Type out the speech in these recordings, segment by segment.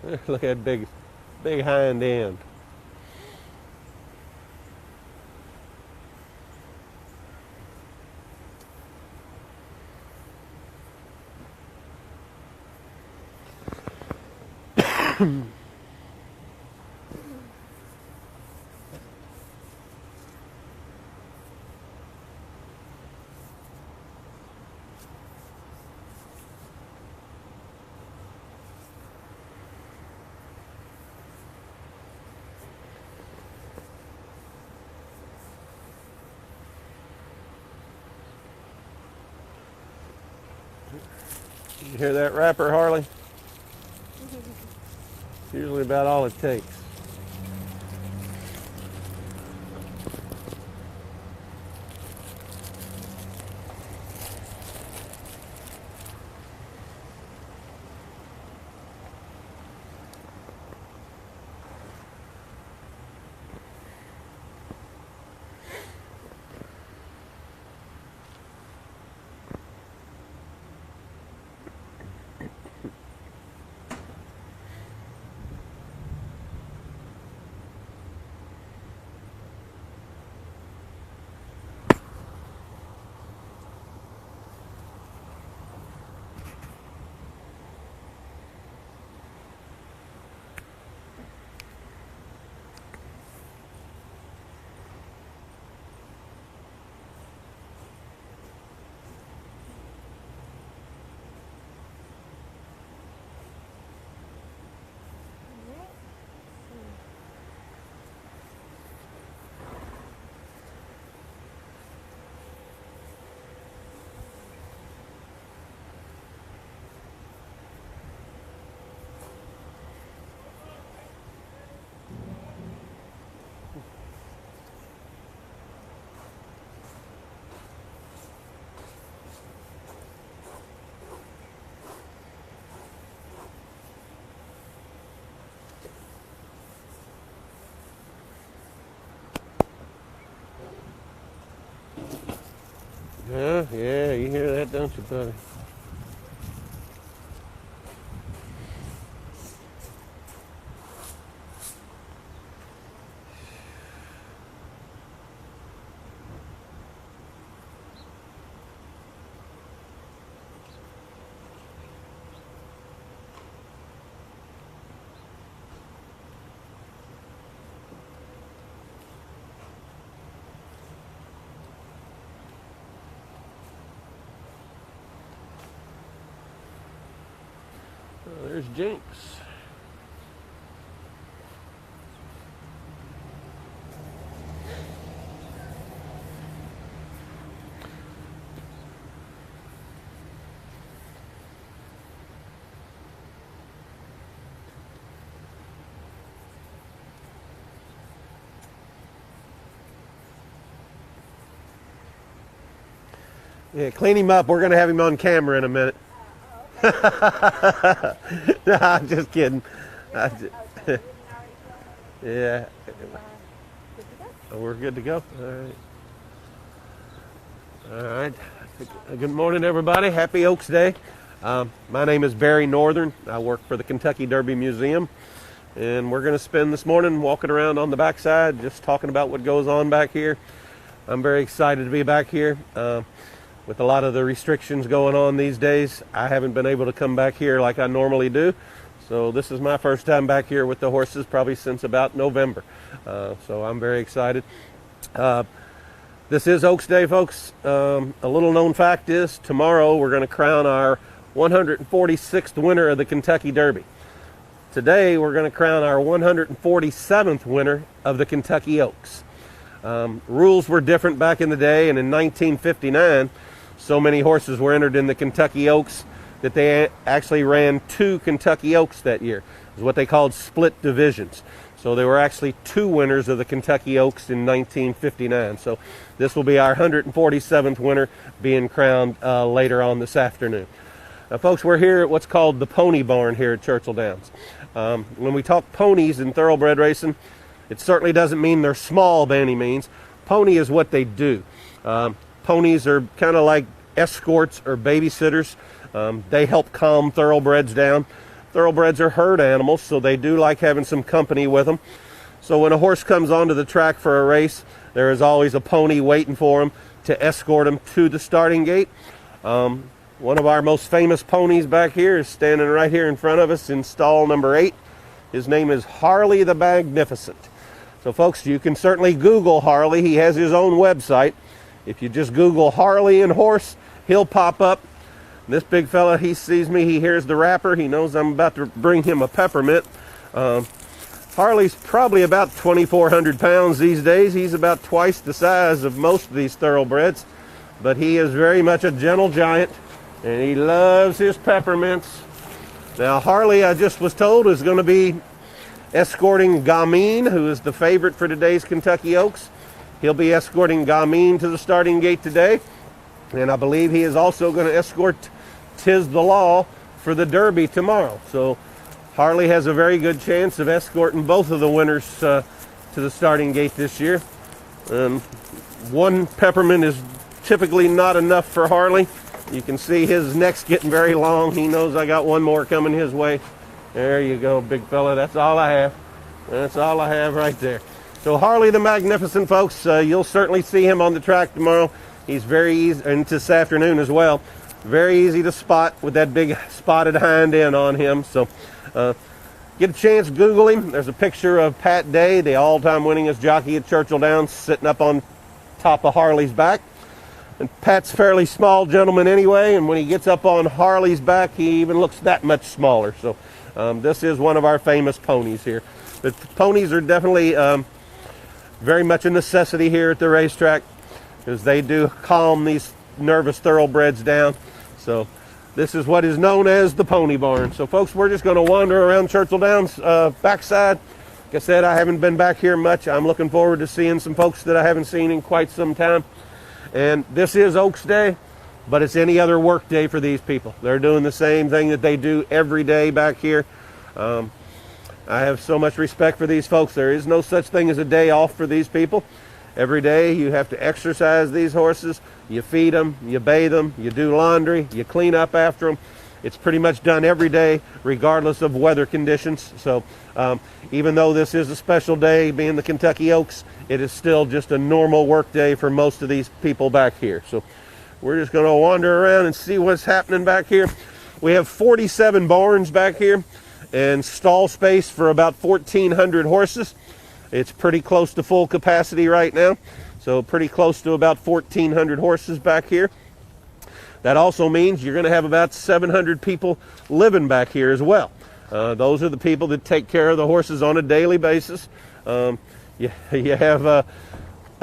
Look at that big hind end. You hear that wrapper, Harley? It's usually about all it takes. Yeah, you hear that, don't you, buddy? There's Jinx. Yeah, clean him up. We're going to have him on camera in a minute. No, I'm just kidding. Yeah. We're good to go. All right. All right. Good morning, everybody. Happy Oaks Day. My name is Barry Northern. I work for the Kentucky Derby Museum. And we're going to spend this morning walking around on the backside, just talking about what goes on back here. I'm very excited to be back here. With a lot of the restrictions going on these days, I haven't been able to come back here like I normally do. So this is my first time back here with the horses, probably since about November. So I'm very excited. This is Oaks Day, folks. A little known fact is tomorrow we're going to crown our 146th winner of the Kentucky Derby. Today we're going to crown our 147th winner of the Kentucky Oaks. Rules were different back in the day, and in 1959, so many horses were entered in the Kentucky Oaks that they actually ran 2 Kentucky Oaks that year. It was what they called split divisions. So there were actually 2 winners of the Kentucky Oaks in 1959. So this will be our 147th winner being crowned later on this afternoon. Now, folks, we're here at what's called the Pony Barn here at Churchill Downs. When we talk ponies in thoroughbred racing, it certainly doesn't mean they're small by any means. Pony is what they do. Ponies are kind of like escorts or babysitters. They help calm thoroughbreds down. thoroughbreds are herd animals, so they do like having some company with them. So when a horse comes onto the track for a race, there is always a pony waiting for him to escort him to the starting gate. One of our most famous ponies back here is standing right here in front of us in stall number 8. His name is Harley the Magnificent. So folks, you can certainly Google Harley. He has his own website. If you just Google Harley and horse, he'll pop up. This big fella, he sees me, he hears the wrapper, he knows I'm about to bring him a peppermint. Harley's probably about 2,400 pounds these days. He's about twice the size of most of these thoroughbreds, but he is very much a gentle giant, and he loves his peppermints. Now, Harley, I just was told, is going to be escorting Gamine, who is the favorite for today's Kentucky Oaks. He'll be escorting Gamine to the starting gate today, and I believe he is also going to escort Tiz the Law for the Derby tomorrow. So Harley has a very good chance of escorting both of the winners to the starting gate this year. One peppermint is typically not enough for Harley. You can see his neck's getting very long. He knows I got one more coming his way. There you go, big fella. That's all I have. That's all I have right there. So Harley the Magnificent, folks, you'll certainly see him on the track tomorrow. He's very easy, and this afternoon as well. Very easy to spot with that big spotted hind end on him. So get a chance, Google him. There's a picture of Pat Day, the all-time winningest jockey at Churchill Downs, sitting up on top of Harley's back. And Pat's a fairly small gentleman anyway, and when he gets up on Harley's back, he even looks that much smaller. So this is one of our famous ponies here. The ponies are definitely very much a necessity here at the racetrack, because they do calm these nervous thoroughbreds down. So this is what is known as the Pony Barn. So folks, we're just going to wander around Churchill Downs backside. Like I said, I haven't been back here much. I'm looking forward to seeing some folks that I haven't seen in quite some time. And this is Oaks Day, but it's any other work day for these people. They're doing the same thing that they do every day back here. I have so much respect for these folks. There is no such thing as a day off for these people. Every day you have to exercise these horses. You feed them, you bathe them, you do laundry, you clean up after them. It's pretty much done every day, regardless of weather conditions. So even though this is a special day, being the Kentucky Oaks, it is still just a normal work day for most of these people back here. So we're just going to wander around and see what's happening back here. We have 47 barns back here and stall space for about 1,400 horses. It's pretty close to full capacity right now, so pretty close to about 1,400 horses back here. That also means you're going to have about 700 people living back here as well. Those are the people that take care of the horses on a daily basis. You have a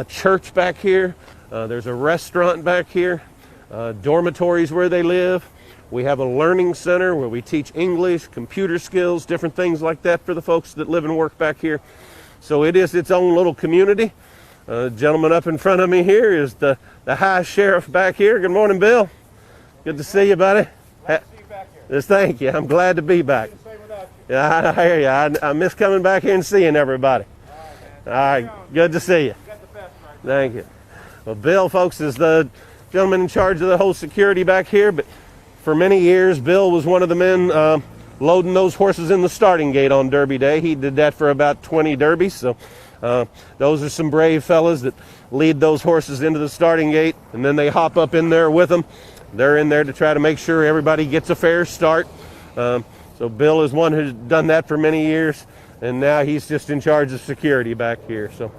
church back here. There's a restaurant back here. Dormitories where they live. We have a learning center where we teach English, computer skills, different things like that for the folks that live and work back here. So it is its own little community. Gentleman up in front of me here is the High Sheriff back here. Good morning, Bill. Good to see you, buddy. Glad to see you back here. Yes, thank you. I'm glad to be back. Yeah, I hear you. I miss coming back here and seeing everybody. All right, good to see you. Got the best right. Thank you. Well, Bill, folks, is the gentleman in charge of the whole security back here, but for many years, Bill was one of the men loading those horses in the starting gate on Derby Day. He did that for about 20 derbies, so those are some brave fellas that lead those horses into the starting gate, and then they hop up in there with them. They're in there to try to make sure everybody gets a fair start. So Bill is one who's done that for many years, and now he's just in charge of security back here. So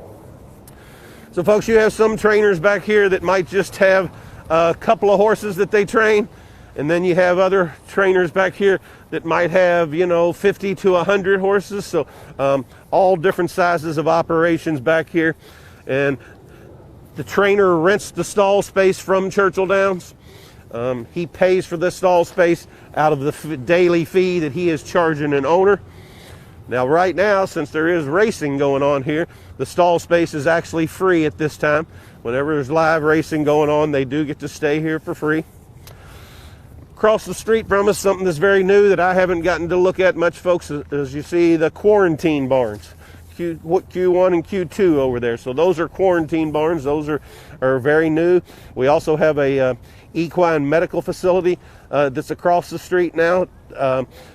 folks, you have some trainers back here that might just have a couple of horses that they train, and then you have other trainers back here that might have, 50 to 100 horses. So all different sizes of operations back here. And the trainer rents the stall space from Churchill Downs. He pays for the stall space out of the daily fee that he is charging an owner. Now, right now, since there is racing going on here, the stall space is actually free at this time. Whenever there's live racing going on, they do get to stay here for free. Across the street from us, something that's very new that I haven't gotten to look at much, folks, as you see the quarantine barns. Q1 and Q2 over there. So those are quarantine barns. Those are very new. We also have a equine medical facility that's across the street now.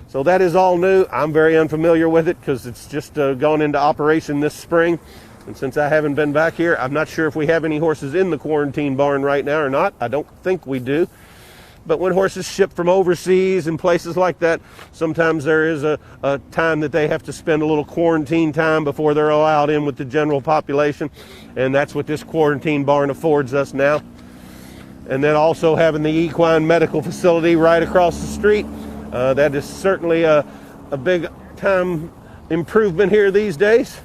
So that is all new. I'm very unfamiliar with it because it's just gone into operation this spring. And since I haven't been back here, I'm not sure if we have any horses in the quarantine barn right now or not. I don't think we do. But when horses ship from overseas and places like that, sometimes there is a time that they have to spend a little quarantine time before they're allowed in with the general population. And that's what this quarantine barn affords us now. And then also having the equine medical facility right across the street. That is certainly a big time improvement here these days.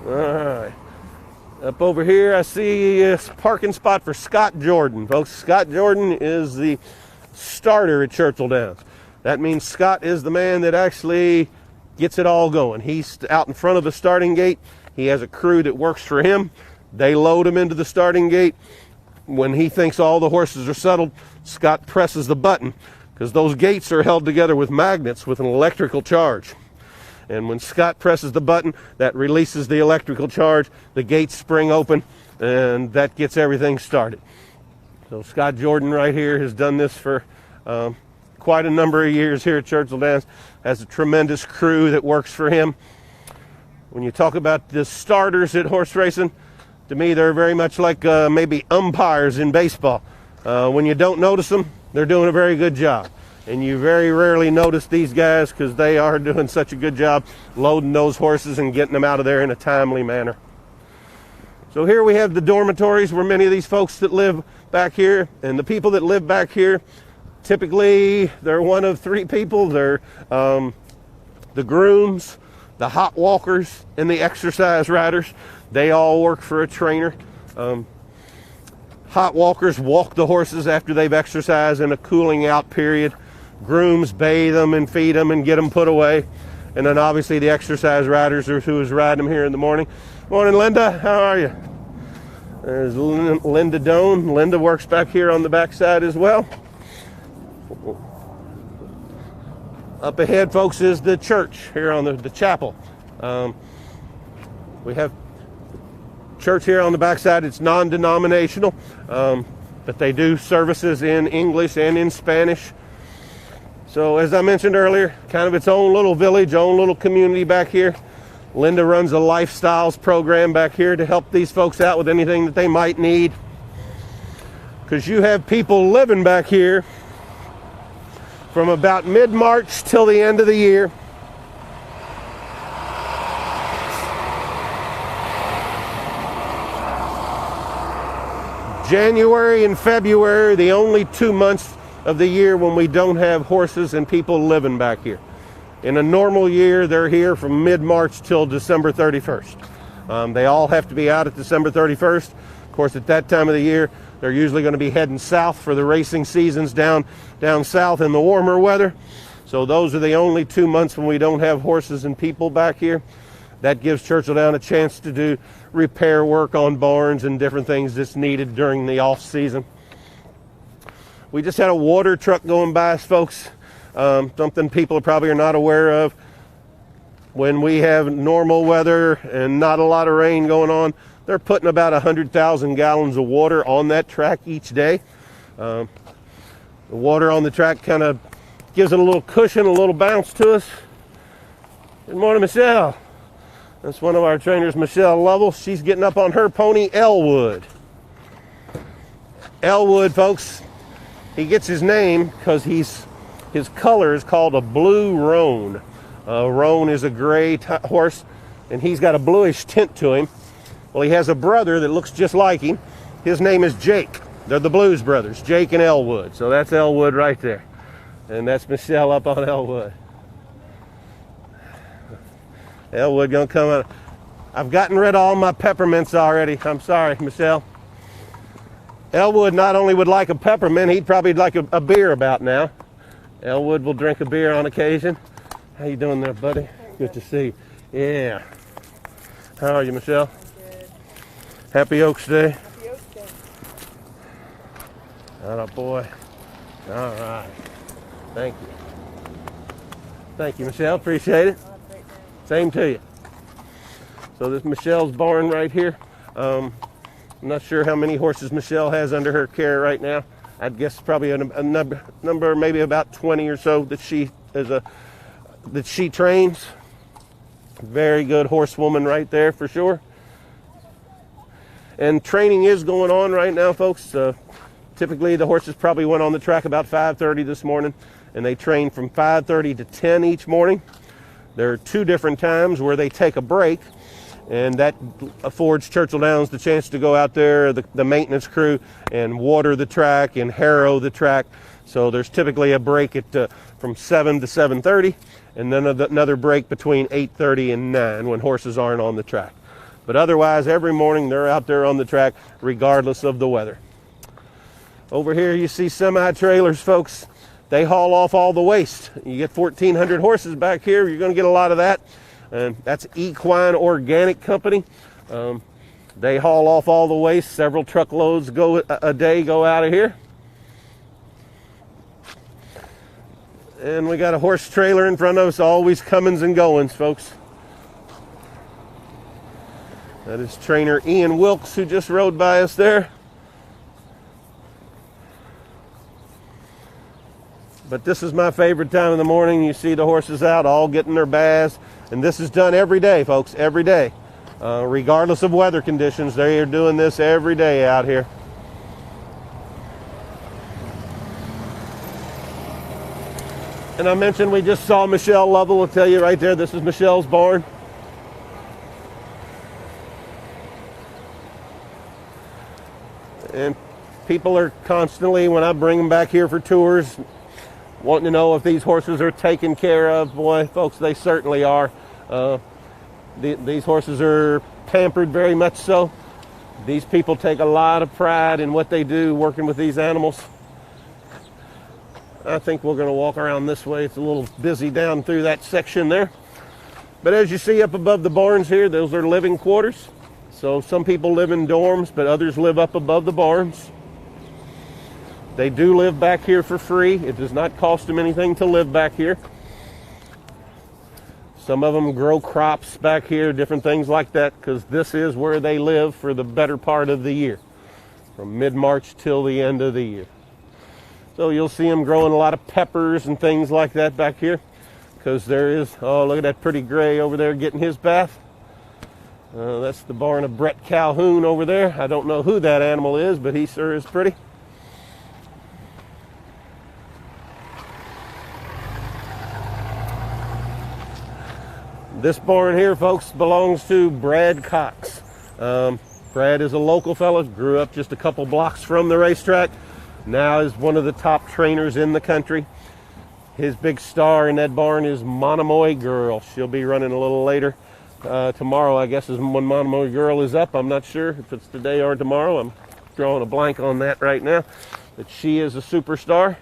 All right. Up over here, I see a parking spot for Scott Jordan. Folks, Scott Jordan is the starter at Churchill Downs. That means Scott is the man that actually gets it all going. He's out in front of the starting gate. He has a crew that works for him. They load him into the starting gate. When he thinks all the horses are settled, Scott presses the button because those gates are held together with magnets with an electrical charge. And when Scott presses the button, that releases the electrical charge, the gates spring open, and that gets everything started. So Scott Jordan right here has done this for quite a number of years here at Churchill Downs, has a tremendous crew that works for him. When you talk about the starters at horse racing, to me they're very much like maybe umpires in baseball. When you don't notice them, they're doing a very good job. And you very rarely notice these guys because they are doing such a good job loading those horses and getting them out of there in a timely manner. So here we have the dormitories where many of these folks that live back here, and the people that live back here, typically they're one of three people. They're the grooms, the hot walkers, and the exercise riders. They all work for a trainer. Hot walkers walk the horses after they've exercised in a cooling out period. Grooms bathe them and feed them and get them put away. And then obviously the exercise riders are who is riding them here in the morning. Morning, Linda. How are you? There's Linda Doan. Linda works back here on the back side as well. Up ahead, folks, is the church here on the chapel. We have church here on the backside. It's non-denominational, but they do services in English and in Spanish. So as I mentioned earlier, kind of its own little village, own little community back here. Linda runs a lifestyles program back here to help these folks out with anything that they might need. Because you have people living back here from about mid-March till the end of the year. January and February, the only 2 months of the year when we don't have horses and people living back here. In a normal year, they're here from mid-March till December 31st. They all have to be out at December 31st. Of course, at that time of the year, they're usually going to be heading south for the racing seasons down south in the warmer weather. So those are the only 2 months when we don't have horses and people back here. That gives Churchill Downs a chance to do repair work on barns and different things that's needed during the off season. We just had a water truck going by us, folks. Something people probably are not aware of. When we have normal weather and not a lot of rain going on, they're putting about 100,000 gallons of water on that track each day. The water on the track kind of gives it a little cushion, a little bounce to us. Good morning, Michelle. That's one of our trainers, Michelle Lovell. She's getting up on her pony, Elwood. Elwood, folks, he gets his name because his color is called a blue roan. Roan is a gray horse, and he's got a bluish tint to him. Well, he has a brother that looks just like him. His name is Jake. They're the Blues brothers, Jake and Elwood. So that's Elwood right there. And that's Michelle up on Elwood. Elwood gonna come out. I've gotten rid of all my peppermints already. I'm sorry, Michelle. Elwood not only would like a peppermint, he'd probably like a beer about now. Elwood will drink a beer on occasion. How you doing there, buddy? Good to see you. Yeah. How are you, Michelle? Good. Happy Oaks Day. Happy Oaks Day. Atta boy. All right. Thank you. Thank you, Michelle. Appreciate it. Same to you. So this Michelle's barn right here. I'm not sure how many horses Michelle has under her care right now. I'd guess probably a number maybe about 20 or so that she trains. Very good horsewoman right there for sure. And training is going on right now, folks. Typically the horses probably went on the track about 5:30 this morning, and they train from 5:30 to 10 each morning. There are 2 different times where they take a break, and that affords Churchill Downs the chance to go out there, the maintenance crew, and water the track and harrow the track. So there's typically a break at from 7 to 7:30, and then another break between 8:30 and 9 when horses aren't on the track. But otherwise, every morning they're out there on the track regardless of the weather. Over here you see semi-trailers, folks. They haul off all the waste. You get 1,400 horses back here, you're going to get a lot of that. And that's Equine Organic Company. They haul off all the waste. Several truckloads a day go out of here. And we got a horse trailer in front of us, always comings and goings, folks. That is trainer Ian Wilkes, who just rode by us there. But this is my favorite time of the morning. You see the horses out all getting their baths. And this is done every day, folks, every day. Regardless of weather conditions, they are doing this every day out here. And I mentioned we just saw Michelle Lovell. I'll tell you right there, this is Michelle's barn. And people are constantly, when I bring them back here for tours, wanting to know if these horses are taken care of. Boy, folks, they certainly are. These horses are pampered very much so. These people take a lot of pride in what they do working with these animals. I think we're going to walk around this way. It's a little busy down through that section there. But as you see up above the barns here, those are living quarters. So some people live in dorms, but others live up above the barns. They do live back here for free. It does not cost them anything to live back here. Some of them grow crops back here, different things like that, because this is where they live for the better part of the year, from mid-March till the end of the year. So you'll see them growing a lot of peppers and things like that back here, because there is, oh, look at that pretty gray over there getting his bath. That's the barn of Brett Calhoun over there. I don't know who that animal is, but he sure is pretty. This barn here, folks, belongs to Brad Cox. Brad is a local fellow, grew up just a couple blocks from the racetrack. Now is one of the top trainers in the country. His big star in that barn is Monomoy Girl. She'll be running a little later. Tomorrow, I guess, is when Monomoy Girl is up. I'm not sure if it's today or tomorrow. I'm drawing a blank on that right now. But she is a superstar.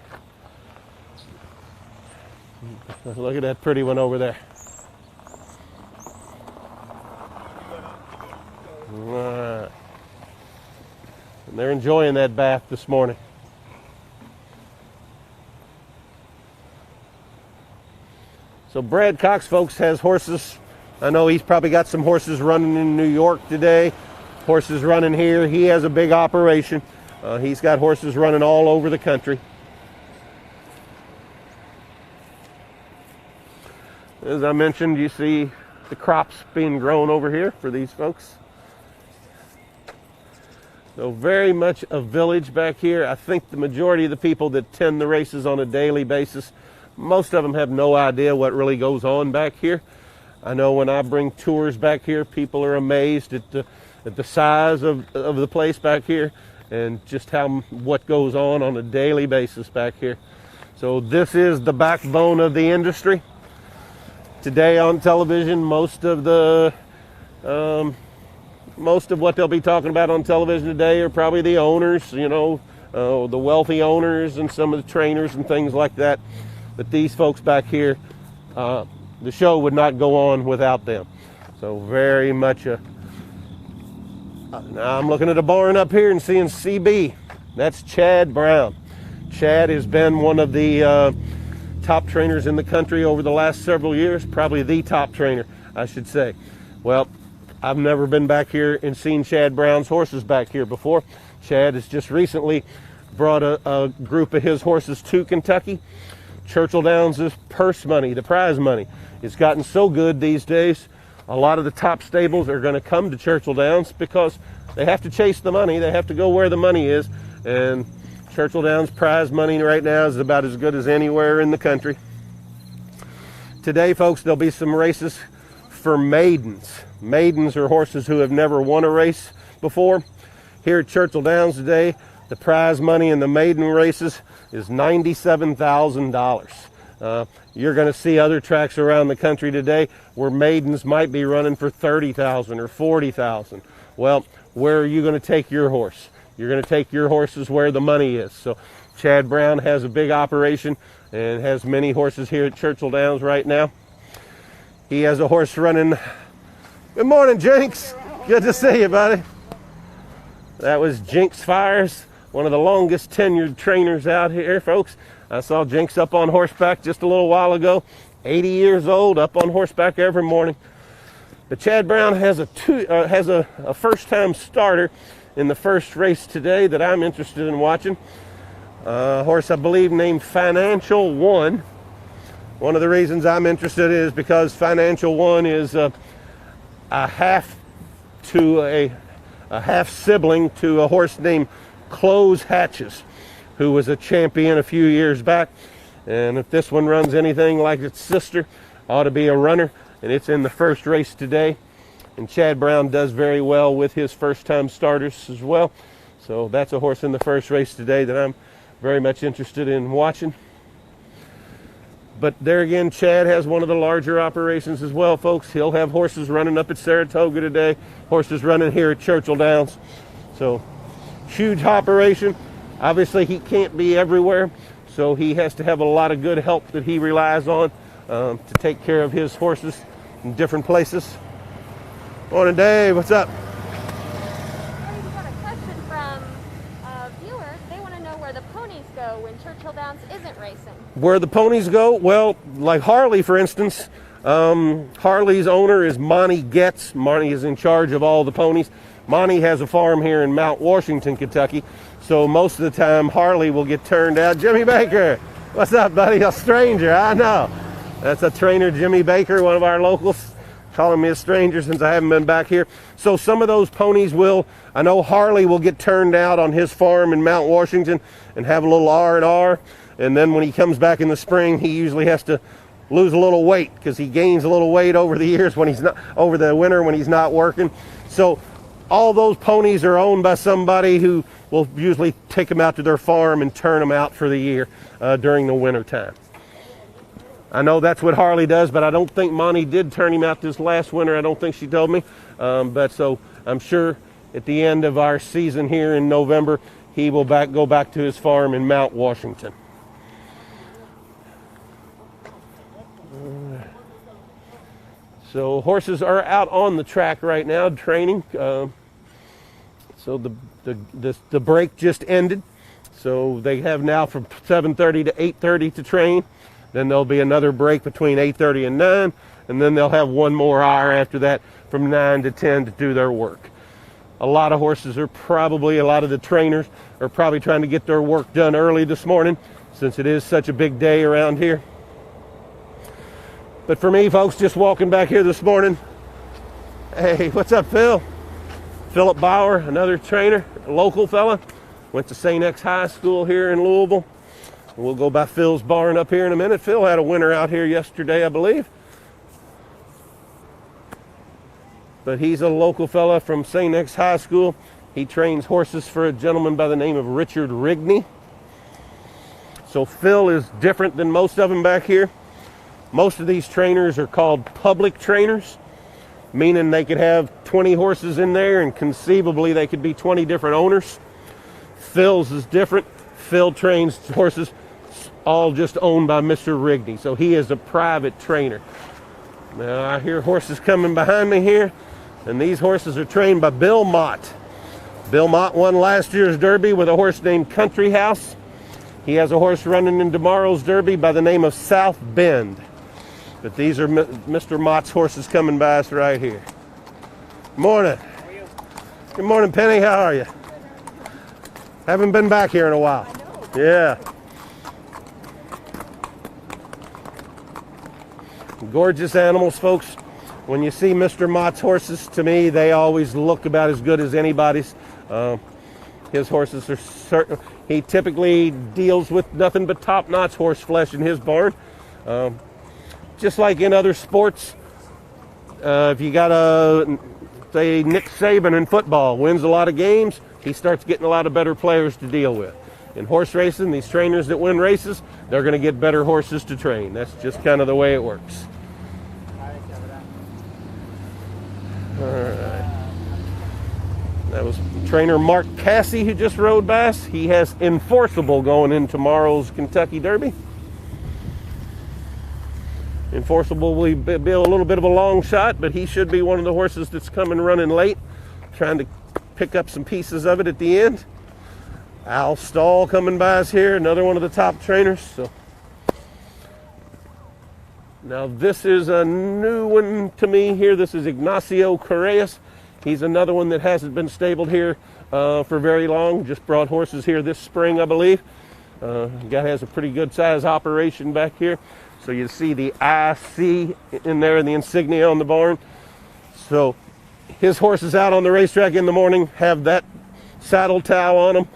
Look at that pretty one over there. And they're enjoying that bath this morning. So Brad Cox, folks, has horses. I know he's probably got some horses running in New York today, horses running here. He has a big operation. He's got horses running all over the country. As I mentioned, you see the crops being grown over here for these folks. So very much a village back here. I think the majority of the people that attend the races on a daily basis, most of them have no idea what really goes on back here. I know when I bring tours back here, people are amazed at the size of the place back here and just what goes on a daily basis back here. So this is the backbone of the industry. Today on television, most of what they'll be talking about on television today are probably the owners, the wealthy owners and some of the trainers and things like that. But these folks back here, the show would not go on without them. So very much now I'm looking at a barn up here and seeing CB. That's Chad Brown. Chad has been one of the top trainers in the country over the last several years, probably the top trainer. I should say. Well, I've never been back here and seen Chad Brown's horses back here before. Chad has just recently brought a group of his horses to Kentucky. Churchill Downs' purse money, the prize money, it's gotten so good these days. A lot of the top stables are going to come to Churchill Downs because they have to chase the money. They have to go where the money is. And Churchill Downs prize money right now is about as good as anywhere in the country. Today, folks, there'll be some races for maidens. Maidens are horses who have never won a race before. Here at Churchill Downs today, the prize money in the maiden races is $97,000. You're going to see other tracks around the country today where maidens might be running for $30,000 or $40,000. Well, where are you going to take your horse? You're going to take your horses where the money is. So Chad Brown has a big operation and has many horses here at Churchill Downs right now. He has a horse running. Good morning, Jinx. Good to see you, buddy. That was Jinx Fires, one of the longest tenured trainers out here, folks. I saw Jinx up on horseback just a little while ago. 80 years old, up on horseback every morning. But Chad Brown has a first-time starter in the first race today that I'm interested in watching. A horse, I believe, named Financial One. One of the reasons I'm interested is because Financial One is a half sibling to a horse named Close Hatches, who was a champion a few years back. And if this one runs anything like its sister, ought to be a runner. And it's in the first race today. And Chad Brown does very well with his first-time starters as well. So that's a horse in the first race today that I'm very much interested in watching. But there again, Chad has one of the larger operations as well, folks. He'll have horses running up at Saratoga today, horses running here at Churchill Downs. So huge operation. Obviously, he can't be everywhere, so he has to have a lot of good help that he relies on to take care of his horses in different places. Morning, Dave. What's up? We've got a question from a viewer. They want to know where the ponies go when Churchill Downs isn't racing. Where the ponies go? Well, like Harley, for instance. Harley's owner is Monty Getz. Monty is in charge of all the ponies. Monty has a farm here in Mount Washington, Kentucky. So most of the time, Harley will get turned out. Jimmy Baker. What's up, buddy? A stranger, I know. That's a trainer, Jimmy Baker, one of our locals. Calling me a stranger since I haven't been back here. So some of those ponies I know Harley will get turned out on his farm in Mount Washington and have a little R&R. And then when he comes back in the spring, he usually has to lose a little weight because he gains a little weight over the years when he's not, over the winter when he's not working. So all those ponies are owned by somebody who will usually take them out to their farm and turn them out for the year during the winter time. I know that's what Harley does, but I don't think Monty did turn him out this last winter. I don't think she told me. But so I'm sure at the end of our season here in November, he will go back to his farm in Mount Washington. So horses are out on the track right now training. So the break just ended. So they have now from 7:30 to 8:30 to train. Then there'll be another break between 8:30 and 9, and then they'll have one more hour after that from 9 to 10 to do their work. A lot of the trainers are probably trying to get their work done early this morning since it is such a big day around here. But for me, folks, just walking back here this morning, hey, what's up, Phil? Philip Bauer, another trainer, a local fella, went to St. X High School here in Louisville. We'll go by Phil's barn up here in a minute. Phil had a winner out here yesterday, I believe. But he's a local fella from St. X High School. He trains horses for a gentleman by the name of Richard Rigney. So Phil is different than most of them back here. Most of these trainers are called public trainers, meaning they could have 20 horses in there and conceivably they could be 20 different owners. Phil's is different. Phil trains horses all just owned by Mr. Rigney. So he is a private trainer. Now I hear horses coming behind me here, and these horses are trained by Bill Mott. Bill Mott won last year's Derby with a horse named Country House. He has a horse running in tomorrow's Derby by the name of South Bend. But these are Mr. Mott's horses coming by us right here. Morning. How are you? Good morning, Penny. How are you? Haven't been back here in a while. Yeah. Gorgeous animals, folks. When you see Mr. Mott's horses, to me, they always look about as good as anybody's. His horses are certain. He typically deals with nothing but top-notch horse flesh in his barn. Just like in other sports, if you got say Nick Saban in football wins a lot of games, he starts getting a lot of better players to deal with. In horse racing, these trainers that win races, they're going to get better horses to train. That's just kind of the way it works. All right. That was trainer Mark Cassie who just rode by us. He has Enforceable going in tomorrow's Kentucky Derby. Enforceable will be a little bit of a long shot, but he should be one of the horses that's coming running late, trying to pick up some pieces of it at the end. Al Stahl coming by us here, another one of the top trainers. So now this is a new one to me here. This is Ignacio Correas. He's another one that hasn't been stabled here for very long. Just brought horses here this spring, I believe. Guy has a pretty good size operation back here. So you see the IC in there and the insignia on the barn. So his horses out on the racetrack in the morning have that saddle towel on them.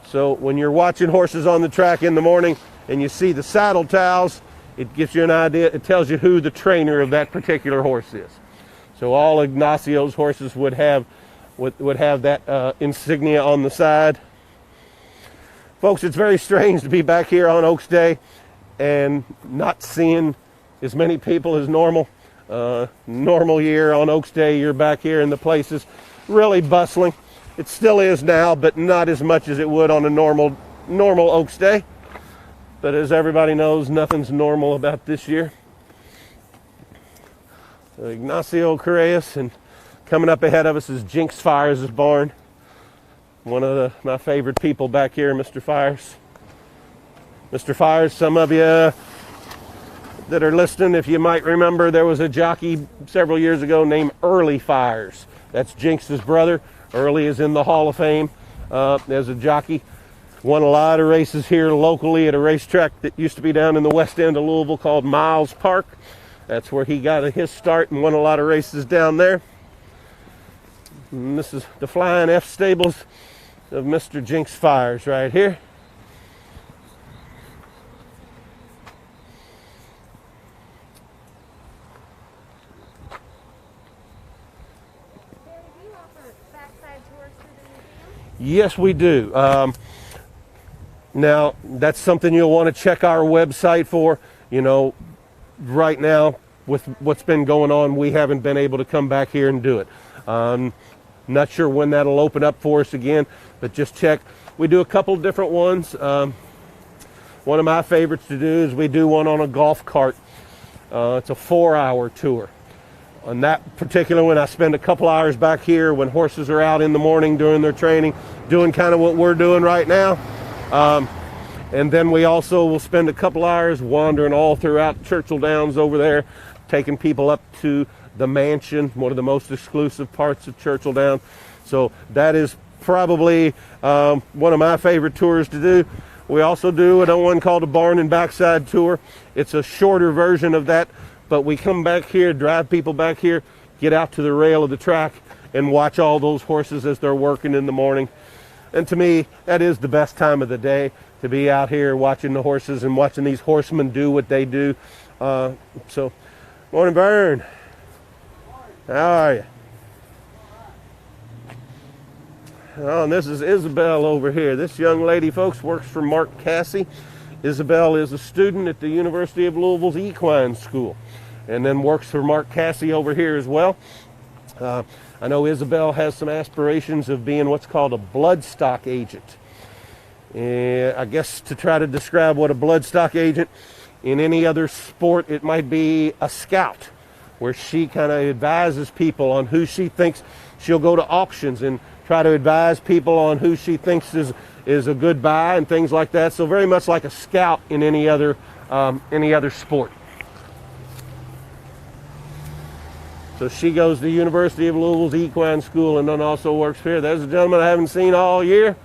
So when you're watching horses on the track in the morning and you see the saddle towels, it gives you an idea. It tells you who the trainer of that particular horse is. So all Ignacio's horses would have that insignia on the side. Folks, it's very strange to be back here on Oaks Day and not seeing as many people as normal. Normal year on Oaks Day, you're back here and the place is really bustling. It still is now, but not as much as it would on a normal Oaks Day. But as everybody knows, nothing's normal about this year. Ignacio Correas, and coming up ahead of us is Jinx Fires' barn. One of my favorite people back here, Mr. Fires. Mr. Fires, some of you that are listening, if you might remember, there was a jockey several years ago named Early Fires. That's Jinx's brother. Early is in the Hall of Fame as a jockey. Won a lot of races here locally at a racetrack that used to be down in the west end of Louisville called Miles Park. That's where he got his start and won a lot of races down there. And this is the Flying F stables of Mr. Jinx Fires right here. Yes, we do. Now, that's something you'll want to check our website for. You know, right now, with what's been going on, we haven't been able to come back here and do it. Not sure when that'll open up for us again, but just check. We do a couple different ones. One of my favorites to do is we do one on a golf cart. It's a 4-hour tour. On that particular one, I spend a couple hours back here when horses are out in the morning doing their training, doing kind of what we're doing right now. And then we also will spend a couple hours wandering all throughout Churchill Downs over there, taking people up to the mansion, one of the most exclusive parts of Churchill Downs. So that is probably one of my favorite tours to do. We also do another one called a Barn and Backside Tour. It's a shorter version of that. But we come back here, drive people back here, get out to the rail of the track, and watch all those horses as they're working in the morning. And to me, that is the best time of the day, to be out here watching the horses and watching these horsemen do what they do. So, morning, Vern. How are you? Oh, and this is Isabel over here. This young lady, folks, works for Mark Cassie. Isabel is a student at the University of Louisville's Equine School, and then works for Mark Cassie over here as well. I know Isabel has some aspirations of being what's called a bloodstock agent. I guess to try to describe what a bloodstock agent, in any other sport, it might be a scout, where she kind of advises people on who she thinks. She'll go to auctions and try to advise people on who she thinks is a good buy and things like that. So very much like a scout in any other sport. So she goes to the University of Louisville's Equine School and then also works here. There's a gentleman I haven't seen all year.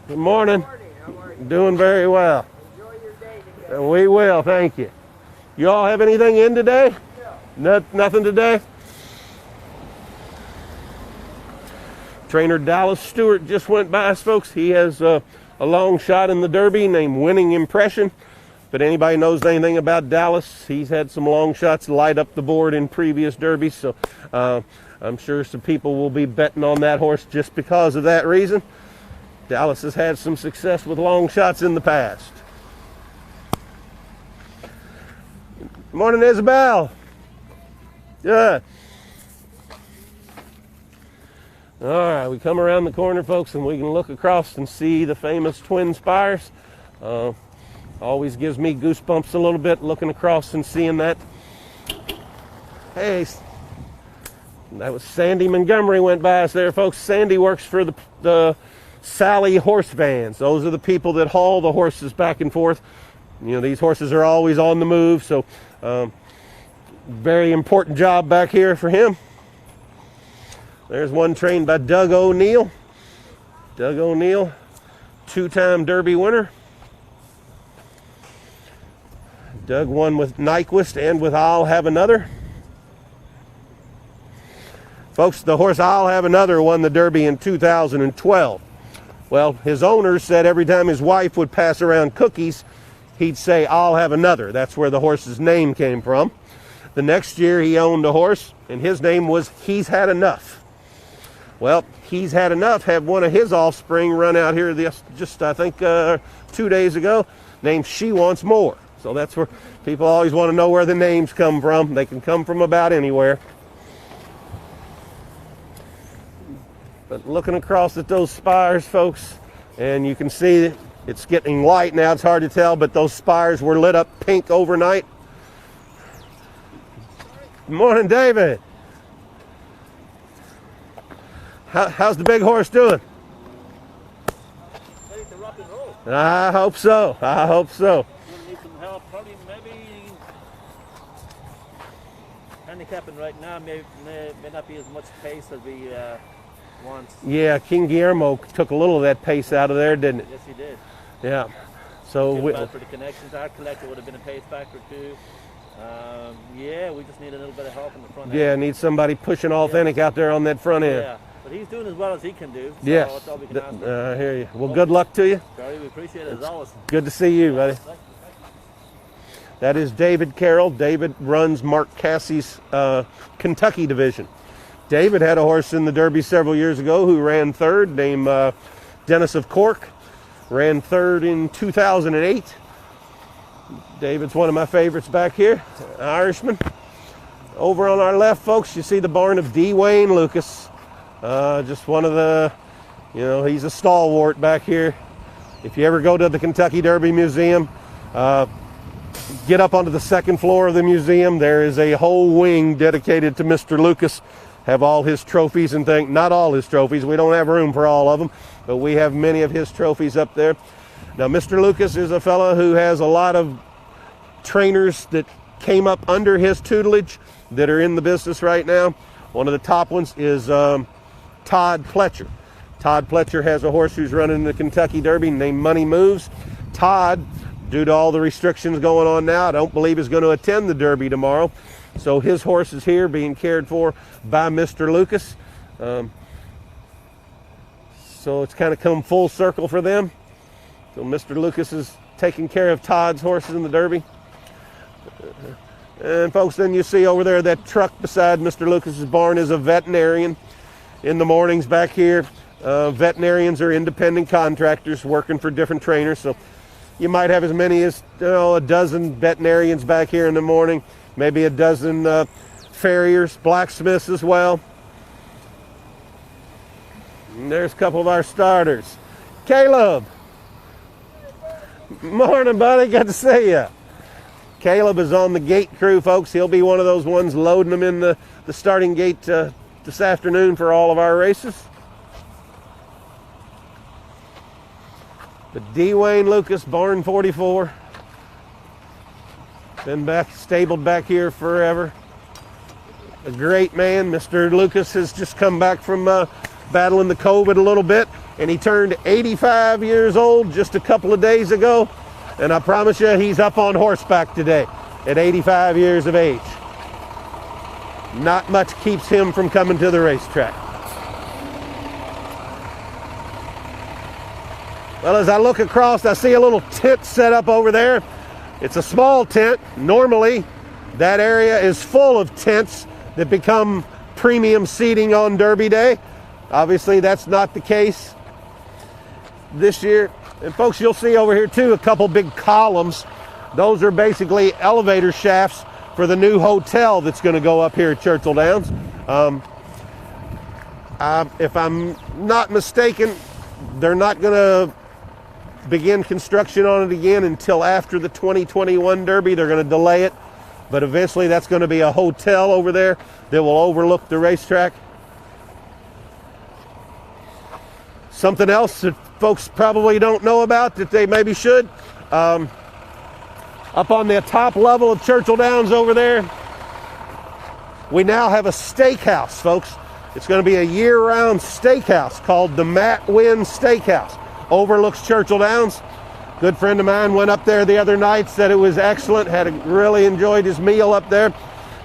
Good morning. How are you? Doing very well. Enjoy your day today. We will, thank you. You all have anything in today? Nothing today? Trainer Dallas Stewart just went by us, folks. He has a long shot in the Derby named Winning Impression. But anybody knows anything about Dallas, he's had some long shots light up the board in previous derbies. So I'm sure some people will be betting on that horse just because of that reason. Dallas has had some success with long shots in the past. Morning, Isabel. Good. All right, we come around the corner, folks, and we can look across and see the famous Twin Spires. Always gives me goosebumps a little bit looking across and seeing that. Hey, that was Sandy Montgomery went by us there, folks. Sandy works for the Sally horse vans. Those are the people that haul the horses back and forth. You know, these horses are always on the move, so very important job back here for him. There's one trained by Doug O'Neill. Doug O'Neill, two-time Derby winner. Doug won with Nyquist and with I'll Have Another. Folks, the horse I'll Have Another won the Derby in 2012. Well, his owner said every time his wife would pass around cookies, he'd say, I'll have another. That's where the horse's name came from. The next year he owned a horse, and his name was He's Had Enough. Well, He's Had Enough had one of his offspring run out here just, I think, 2 days ago, named She Wants More. So that's where people always want to know where the names come from. They can come from about anywhere. But looking across at those spires, folks, and you can see it's getting light now. It's hard to tell, but those spires were lit up pink overnight. Good morning, David. How's the big horse doing? Ready to rock and roll. I hope so. I hope so. We'll need some help. Probably maybe handicapping right now may not be as much pace as we want. Yeah, King Guillermo took a little of that pace out of there, didn't it? Yes, he did. Yeah. So For the connections, our collector would have been a pace factor too. Yeah, we just need a little bit of help in the front end. yeah, need somebody pushing authentic out there on that front end. Yeah, but he's doing as well as he can do. So Yes. that's all we can ask for. I hear you. Well, good luck to you. Gary, we appreciate it as always. Good to see you, buddy. That is David Carroll. David runs Mark Cassie's Kentucky division. David had a horse in the Derby several years ago who ran third, named Dennis of Cork. Ran third in 2008. David's one of my favorites back here, Irishman. Over on our left, folks, you see the barn of D. Wayne Lucas. Just one of the, he's a stalwart back here. If you ever go to the Kentucky Derby Museum, get up onto the second floor of the museum. There is a whole wing dedicated to Mr. Lucas. Have all his trophies and things. Not all his trophies. We don't have room for all of them, but we have many of his trophies up there. Now, Mr. Lucas is a fellow who has a lot of trainers that came up under his tutelage that are in the business right now. One of the top ones is Todd Pletcher. Todd Pletcher has a horse who's running the Kentucky Derby named Money Moves. Todd, due to all the restrictions going on now, I don't believe is going to attend the Derby tomorrow. So his horse is here being cared for by Mr. Lucas. So it's kind of come full circle for them. So Mr. Lucas is taking care of Todd's horses in the Derby. And folks, then you see over there that truck beside Mr. Lucas's barn is a veterinarian. In the mornings back here, veterinarians are independent contractors working for different trainers. So you might have as many as a dozen veterinarians back here in the morning, maybe a dozen farriers, blacksmiths as well. And there's a couple of our starters. Caleb. Morning, buddy. Good to see you. Caleb is on the gate crew, folks. He'll be one of those ones loading them in the starting gate this afternoon for all of our races. The D. Wayne Lucas Barn 44. Been stabled back here forever. a great man. Mr. Lucas has just come back from battling the COVID a little bit, and he turned 85 years old just a couple of days ago. And I promise you, he's up on horseback today at 85 years of age. Not much keeps him from coming to the racetrack. Well, as I look across, I see a little tent set up over there. It's a small tent. Normally, that area is full of tents that become premium seating on Derby Day. Obviously, that's not the case this year. And folks, you'll see over here too a couple big columns. Those are basically elevator shafts for the new hotel that's going to go up here at Churchill Downs. If I'm not mistaken, they're not going to begin construction on it again until after the 2021 Derby. They're going to delay it, but eventually that's going to be a hotel over there that will overlook the racetrack. Something else that folks probably don't know about that they maybe should. Up on the top level of Churchill Downs over there, we now have a steakhouse, folks. It's going to be a year-round steakhouse called the Matt Wynn Steakhouse. Overlooks Churchill Downs. Good friend of mine went up there the other night, said it was excellent, really enjoyed his meal up there.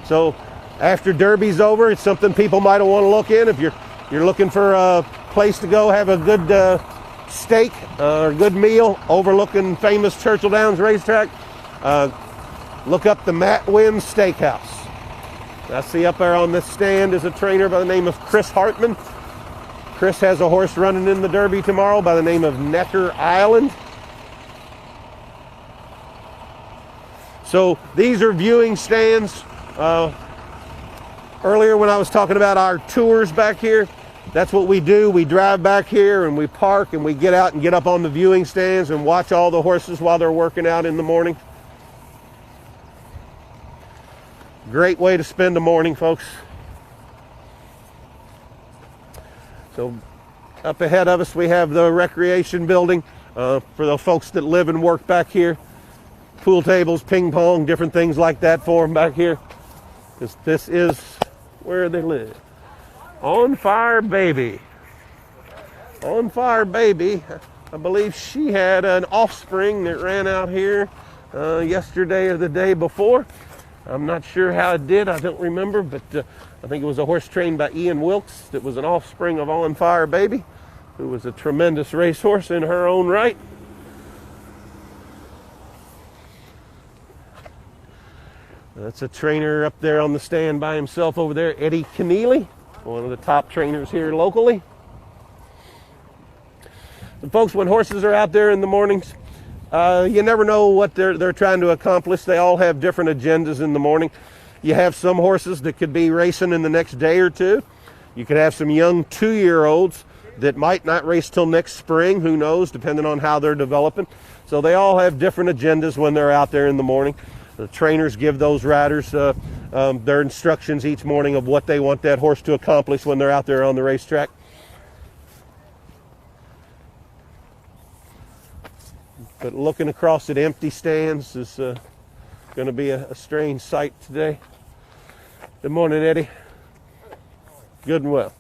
So after Derby's over, it's something people might want to look in. If you're looking for a place to go have a good steak or good meal overlooking famous Churchill Downs racetrack, look up the Matt Wynn Steakhouse. I see up there on this stand is a trainer by the name of Chris Hartman. Chris has a horse running in the Derby tomorrow by the name of Necker Island. So these are viewing stands. Earlier when I was talking about our tours back here, that's what we do. We drive back here and we park and we get out and get up on the viewing stands and watch all the horses while they're working out in the morning. Great way to spend a morning, folks. So up ahead of us we have the recreation building for the folks that live and work back here. Pool tables, ping pong, different things like that for them back here. This is where they live. On Fire Baby. On Fire Baby, I believe she had an offspring that ran out here yesterday or the day before. I'm not sure how it did, I don't remember, but I think it was a horse trained by Ian Wilkes that was an offspring of On Fire Baby, who was a tremendous racehorse in her own right. That's a trainer up there on the stand by himself over there, Eddie Keneally, one of the top trainers here locally. And folks, when horses are out there in the mornings, you never know what they're trying to accomplish. They all have different agendas in the morning. You have some horses that could be racing in the next day or two. You could have some young 2-year-olds that might not race till next spring, who knows, depending on how they're developing. So they all have different agendas when they're out there in the morning. The trainers give those riders their instructions each morning of what they want that horse to accomplish when they're out there on the racetrack. But looking across at empty stands is going to be a strange sight today. Good morning, Eddie. Good and well.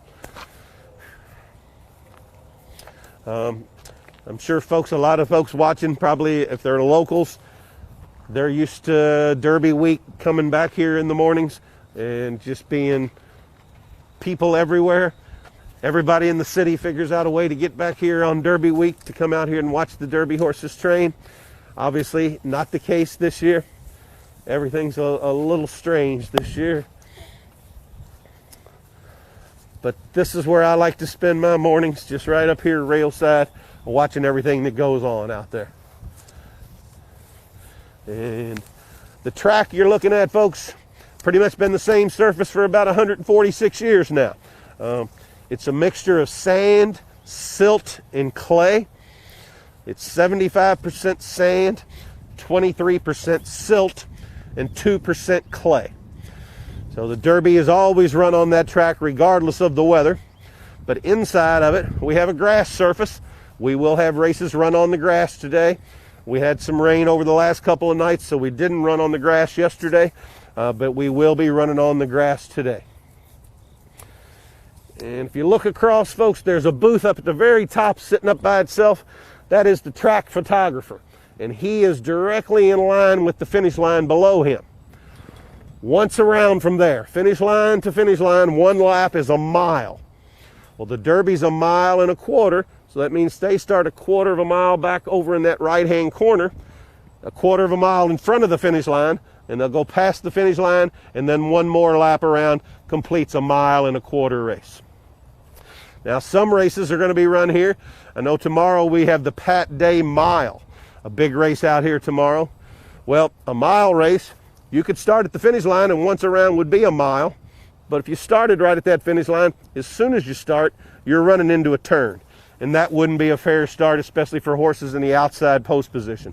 I'm sure a lot of folks watching, probably if they're locals, they're used to Derby week coming back here in the mornings and just being people everywhere. Everybody in the city figures out a way to get back here on Derby week to come out here and watch the Derby horses train. Obviously, not the case this year. Everything's a little strange this year. But this is where I like to spend my mornings, just right up here railside, watching everything that goes on out there. And the track you're looking at, folks, pretty much been the same surface for about 146 years now. It's a mixture of sand, silt, and clay. It's 75% sand, 23% silt, and 2% clay. So the Derby is always run on that track regardless of the weather. But inside of it, we have a grass surface. We will have races run on the grass today. We had some rain over the last couple of nights, so we didn't run on the grass yesterday, but we will be running on the grass today. And if you look across, folks, there's a booth up at the very top sitting up by itself. That is the track photographer. And he is directly in line with the finish line below him. Once around from there, finish line to finish line, 1 lap is a mile. Well, the Derby's 1.25 miles, so that means they start 1/4 mile back over in that right-hand corner, 1/4 mile in front of the finish line, and they'll go past the finish line, and then 1 more lap around completes 1.25 mile race. Now, some races are going to be run here. I know tomorrow we have the Pat Day Mile, a big race out here tomorrow. Well, a mile race, you could start at the finish line and once around would be 1 mile. But if you started right at that finish line, as soon as you start, you're running into a turn. And that wouldn't be a fair start, especially for horses in the outside post position.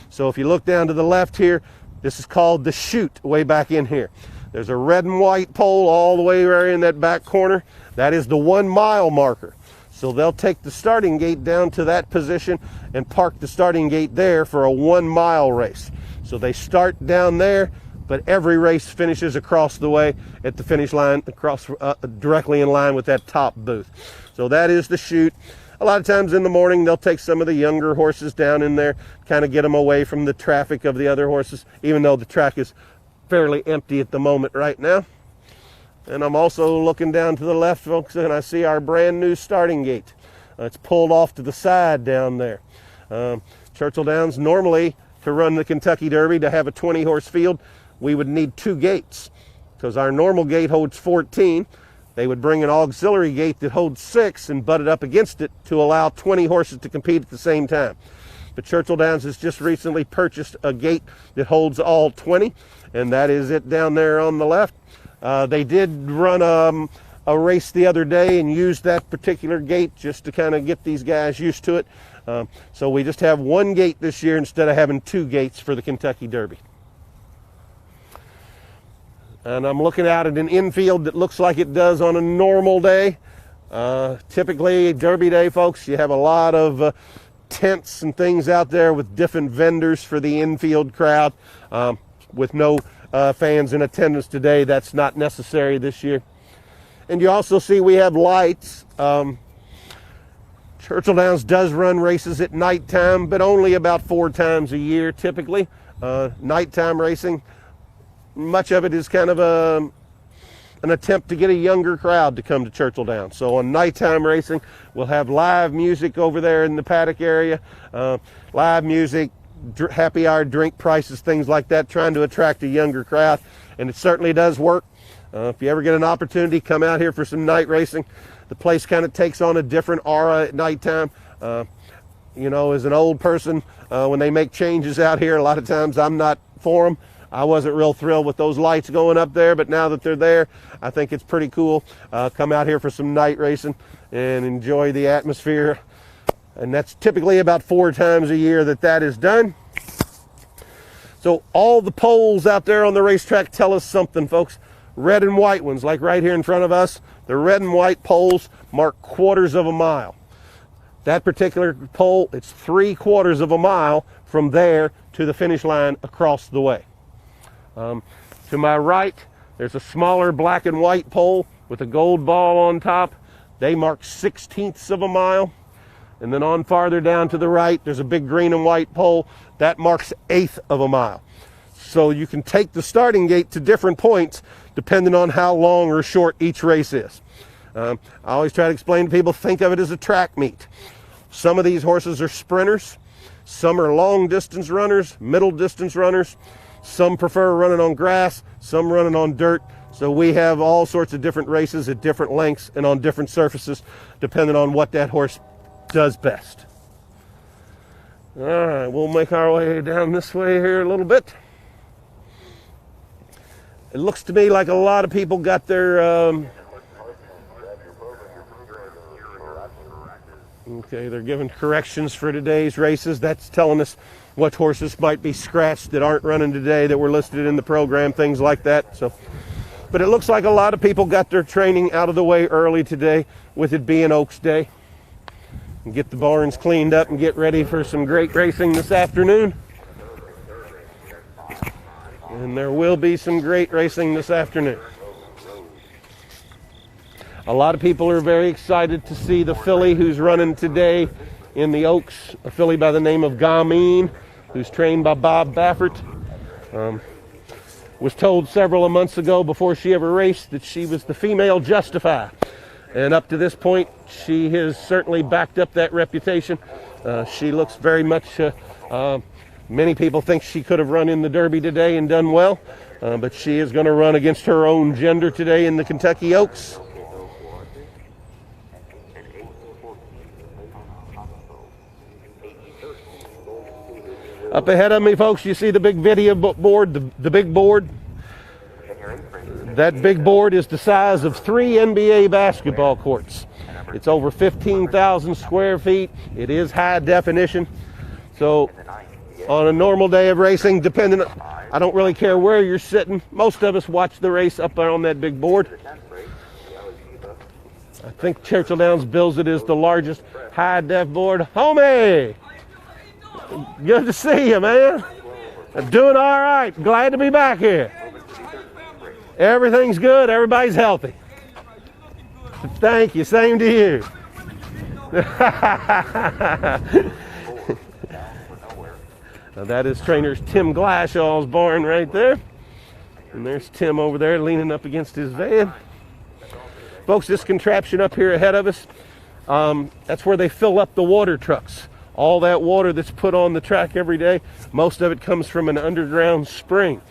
So if you look down to the left here, this is called the chute way back in here. There's a red and white pole all the way right in that back corner. That is the 1 mile marker. So they'll take the starting gate down to that position and park the starting gate there for a 1 mile race. So they start down there, but every race finishes across the way at the finish line, across directly in line with that top booth. So that is the chute. A lot of times in the morning, they'll take some of the younger horses down in there, kind of get them away from the traffic of the other horses, even though the track is fairly empty at the moment right now. And I'm also looking down to the left, folks, and I see our brand new starting gate. It's pulled off to the side down there. Churchill Downs, normally to run the Kentucky Derby, to have a 20-horse field, we would need 2 gates, because our normal gate holds 14. They would bring an auxiliary gate that holds 6 and butt it up against it to allow 20 horses to compete at the same time. But Churchill Downs has just recently purchased a gate that holds all 20, and that is it down there on the left. They did run a race the other day and used that particular gate just to kind of get these guys used to it. So we just have 1 gate this year instead of having 2 gates for the Kentucky Derby. And I'm looking out at an infield that looks like it does on a normal day. Typically, Derby Day, folks, you have a lot of tents and things out there with different vendors for the infield crowd. With no fans in attendance today, that's not necessary this year. And you also see we have lights. Churchill Downs does run races at nighttime, but only about 4 times a year typically. Nighttime racing, much of it is kind of an attempt to get a younger crowd to come to Churchill Downs. So on nighttime racing, we'll have live music over there in the paddock area, live music, happy hour drink prices, things like that, trying to attract a younger crowd. And it certainly does work. If you ever get an opportunity, come out here for some night racing. The place kind of takes on a different aura at nighttime. You know, as an old person, when they make changes out here, a lot of times I'm not for them. I wasn't real thrilled with those lights going up there, but now that they're there, I think it's pretty cool. Come out here for some night racing and enjoy the atmosphere. And that's typically about 4 times a year that is done. So all the poles out there on the racetrack tell us something, folks. Red and white ones, like right here in front of us, the red and white poles mark 1/4 mile. That particular pole, it's 3/4 mile from there to the finish line across the way. To my right, there's a smaller black and white pole with a gold ball on top. They mark 1/16 mile. And then on farther down to the right, there's a big green and white pole. That marks 1/8 mile. So you can take the starting gate to different points depending on how long or short each race is. I always try to explain to people, think of it as a track meet. Some of these horses are sprinters. Some are long distance runners, middle distance runners. Some prefer running on grass, some running on dirt. So we have all sorts of different races at different lengths and on different surfaces, depending on what that horse does best. All right, we'll make our way down this way here a little bit. It looks to me like a lot of people got their okay, they're giving corrections for today's races. That's telling us what horses might be scratched that aren't running today that were listed in the program, things like that. So, but it looks like a lot of people got their training out of the way early today, with it being Oaks Day. And get the barns cleaned up and get ready for some great racing this afternoon. And there will be some great racing this afternoon. A lot of people are very excited to see the filly who's running today in the Oaks, a filly by the name of Gamine, who's trained by Bob Baffert. Was told several months ago before she ever raced that she was the female Justify. And up to this point, she has certainly backed up that reputation. She looks very much, many people think she could have run in the Derby today and done well, but she is going to run against her own gender today in the Kentucky Oaks. Up ahead of me, folks, you see the big video board, the big board. That big board is the size of 3 NBA basketball courts. It's over 15,000 square feet. It is high definition. So on a normal day of racing, I don't really care where you're sitting. Most of us watch the race up there on that big board. I think Churchill Downs bills it as the largest high def board. Homie! Good to see you, man. I'm doing all right. Glad to be back here. Everything's good. Everybody's healthy. Thank you. Same to you. Now that is trainer Tim Glashaw's barn right there. And there's Tim over there leaning up against his van. Folks, this contraption up here ahead of us, that's where they fill up the water trucks. All that water that's put on the track every day, most of it comes from an underground spring.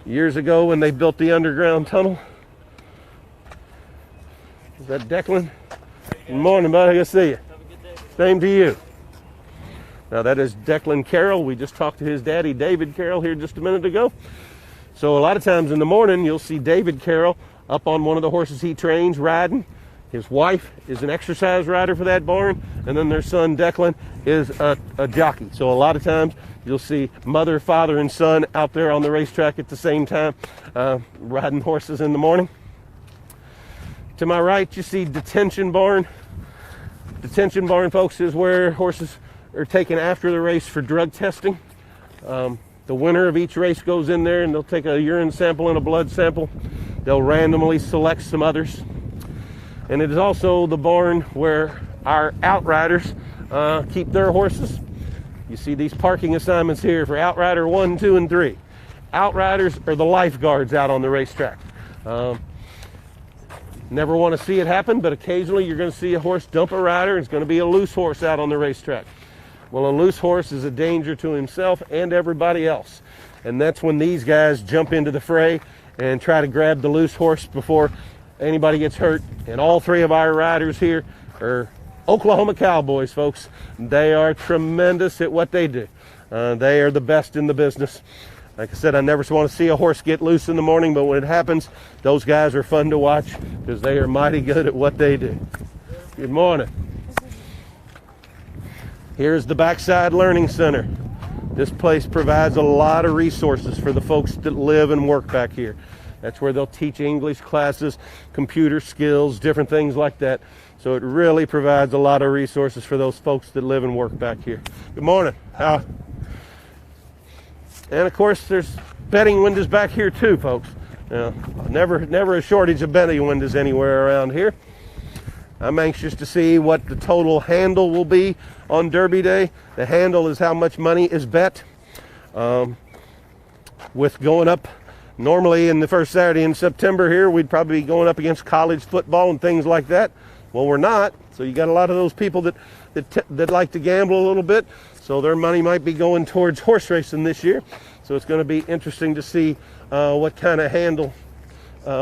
Years ago when they built the underground tunnel. Is that Declan? Good morning, buddy. Good to see you. Same to you. Now that is Declan Carroll. We just talked to his daddy, David Carroll, here just a minute ago. So a lot of times in the morning, you'll see David Carroll up on one of the horses he trains riding. His wife is an exercise rider for that barn, and then their son Declan is a jockey. So a lot of times you'll see mother, father, and son out there on the racetrack at the same time, riding horses in the morning. To my right, you see Detention Barn. Detention Barn, folks, is where horses are taken after the race for drug testing. The winner of each race goes in there, and they'll take a urine sample and a blood sample. They'll randomly select some others. And it is also the barn where our outriders keep their horses. You see these parking assignments here for Outrider 1, 2, and 3. Outriders are the lifeguards out on the racetrack. Never want to see it happen, but occasionally you're going to see a horse dump a rider. It's going to be a loose horse out on the racetrack. Well, a loose horse is a danger to himself and everybody else. And that's when these guys jump into the fray and try to grab the loose horse before anybody gets hurt. And all 3 of our riders here are Oklahoma Cowboys, folks. They are tremendous at what they do. They are the best in the business. Like I said, I never want to see a horse get loose in the morning, but when it happens, those guys are fun to watch because they are mighty good at what they do. Good morning. Here's the Backside Learning Center. This place provides a lot of resources for the folks that live and work back here. That's where they'll teach English classes, computer skills, different things like that. So it really provides a lot of resources for those folks that live and work back here. Good morning. And of course, there's betting windows back here too, folks. Never a shortage of betting windows anywhere around here. I'm anxious to see what the total handle will be on Derby Day. The handle is how much money is bet. With going up, normally in the first Saturday in September here, we'd probably be going up against college football and things like that. Well, we're not. So you got a lot of those people that like to gamble a little bit. So their money might be going towards horse racing this year. So it's going to be interesting to see what kind of handle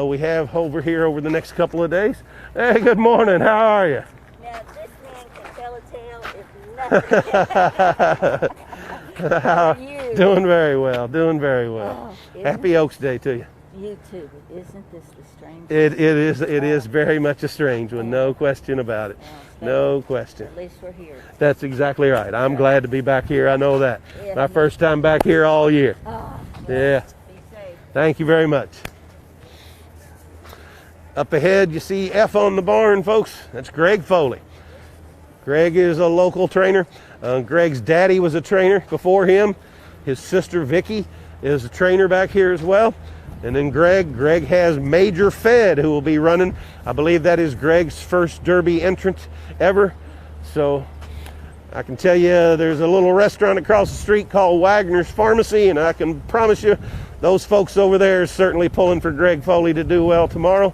we have over here over the next couple of days. Hey, good morning. How are you? Now, this man can tell a tale if nothing. How are you? Doing very well. Doing very well. Happy Oaks Day to you. You too. But isn't this the strange? It is very much a strange one. No question about it. No question. At least we're here. That's exactly right. I'm glad to be back here. I know that. Yeah. My first time back here all year. Yeah. Be safe. Thank you very much. Up ahead, you see F on the barn, folks. That's Greg Foley. Greg is a local trainer. Greg's daddy was a trainer before him. His sister, Vicky, is a trainer back here as well. And then Greg has Major Fed, who will be running. I believe that is Greg's first Derby entrant ever. So I can tell you there's a little restaurant across the street called Wagner's Pharmacy, and I can promise you those folks over there are certainly pulling for Greg Foley to do well tomorrow.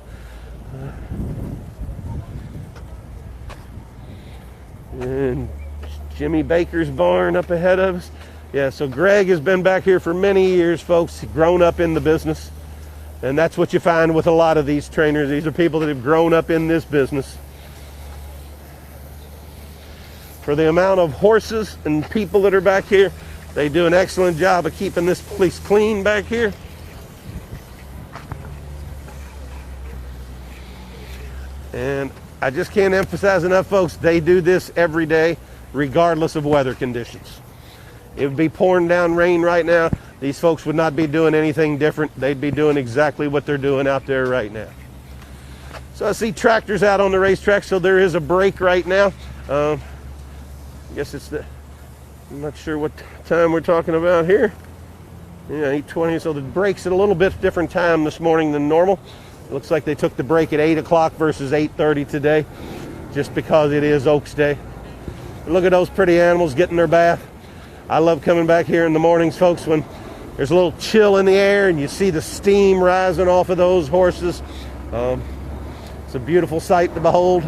And Jimmy Baker's barn up ahead of us. Yeah, so Greg has been back here for many years, folks, grown up in the business. And that's what you find with a lot of these trainers. These are people that have grown up in this business. For the amount of horses and people that are back here, they do an excellent job of keeping this place clean back here. And I just can't emphasize enough, folks, they do this every day, regardless of weather conditions. It would be pouring down rain right now. These folks would not be doing anything different. They'd be doing exactly what they're doing out there right now. So I see tractors out on the racetrack, so there is a break right now. I guess it's I'm not sure what time we're talking about here. Yeah, 8:20, so the break's at a little bit different time this morning than normal. It looks like they took the break at 8 o'clock versus 8:30 today, just because it is Oaks Day. Look at those pretty animals getting their bath. I love coming back here in the mornings, folks, when there's a little chill in the air and you see the steam rising off of those horses. It's a beautiful sight to behold.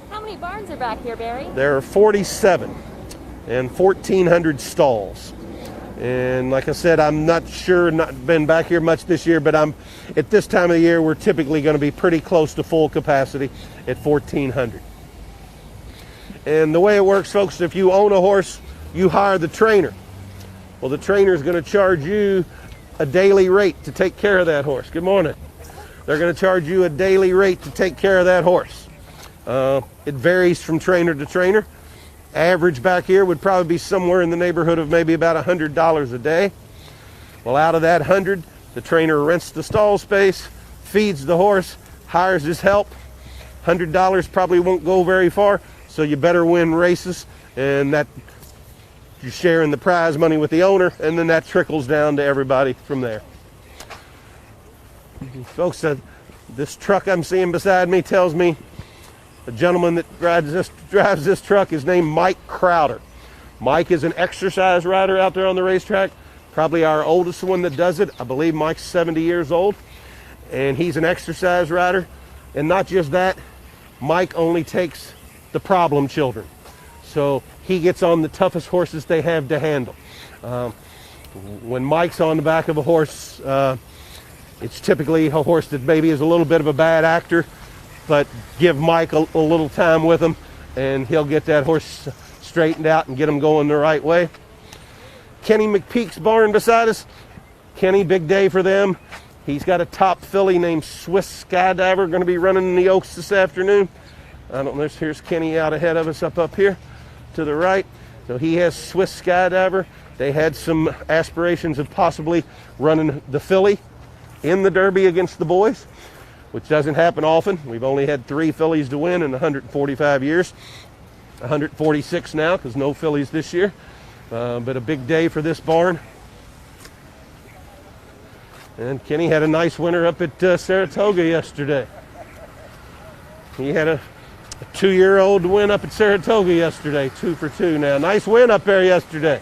How many barns are back here, Barry? There are 47 and 1,400 stalls. And like I said, I'm not sure, not been back here much this year, but at this time of the year, we're typically going to be pretty close to full capacity at 1,400. And the way it works, folks, if you own a horse, you hire the trainer. Well, the trainer is going to charge you a daily rate to take care of that horse. Good morning. They're going to charge you a daily rate to take care of that horse. It varies from trainer to trainer. Average back here would probably be somewhere in the neighborhood of maybe about $100 a day. Well, out of that 100, the trainer rents the stall space, feeds the horse, hires his help. $100 probably won't go very far, so you better win races, and that you're sharing the prize money with the owner, and then that trickles down to everybody from there. Folks, this truck I'm seeing beside me tells me the gentleman that drives this truck is named Mike Crowder. Mike is an exercise rider out there on the racetrack, probably our oldest one that does it. I believe Mike's 70 years old, and he's an exercise rider. And not just that, Mike only takes the problem children. So he gets on the toughest horses they have to handle. When Mike's on the back of a horse, it's typically a horse that maybe is a little bit of a bad actor, but give Mike a little time with him, and he'll get that horse straightened out and get him going the right way. Kenny McPeak's barn beside us. Kenny, big day for them. He's got a top filly named Swiss Skydiver going to be running in the Oaks this afternoon. I don't know, here's Kenny out ahead of us up here to the right. So he has Swiss Skydiver. They had some aspirations of possibly running the filly in the Derby against the boys, which doesn't happen often. We've only had 3 fillies to win in 145 years. 146 now, because no fillies this year. But a big day for this barn. And Kenny had a nice winner up at Saratoga yesterday. He had a 2-year-old win up at Saratoga yesterday, 2 for 2 now. Nice win up there yesterday.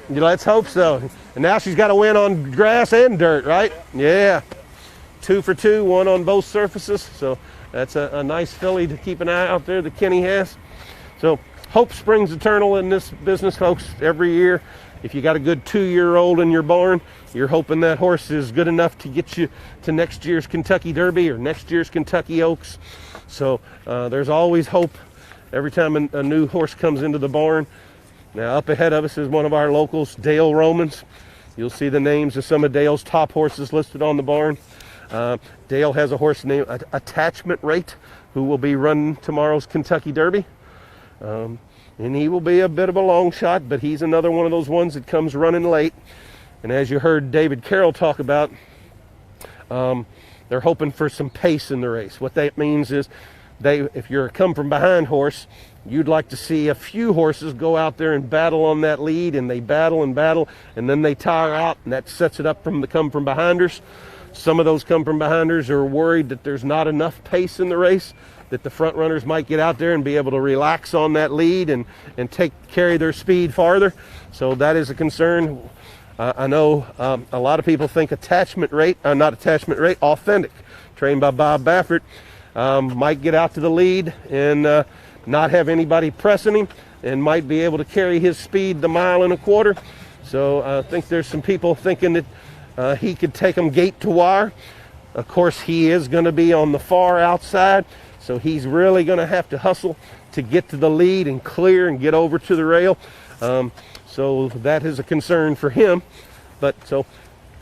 Let's hope so. And now she's got to win on grass and dirt, right? Yeah. 2 for 2, 1 on both surfaces. So that's a nice filly to keep an eye out there that Kenny has. So hope springs eternal in this business, folks. Every year, if you got a good 2-year-old in your barn, you're hoping that horse is good enough to get you to next year's Kentucky Derby or next year's Kentucky Oaks. So there's always hope every time a new horse comes into the barn. Now up ahead of us is one of our locals, Dale Romans. You'll see the names of some of Dale's top horses listed on the barn. Dale has a horse named Attachment Rate, who will be running tomorrow's Kentucky Derby. And he will be a bit of a long shot, but he's another one of those ones that comes running late. And as you heard David Carroll talk about, they're hoping for some pace in the race. What that means is if you're a come from behind horse, you'd like to see a few horses go out there and battle on that lead, and they battle and battle, and then they tire out, and that sets it up from the come from behinders. Some of those come from behinders are worried that there's not enough pace in the race, that the front runners might get out there and be able to relax on that lead and carry their speed farther. So that is a concern. I know a lot of people think Authentic, trained by Bob Baffert, might get out to the lead and not have anybody pressing him, and might be able to carry his speed the 1.25 miles. So I think there's some people thinking that he could take them gate to wire. Of course, he is going to be on the far outside, so he's really going to have to hustle to get to the lead and clear and get over to the rail. So that is a concern for him. But so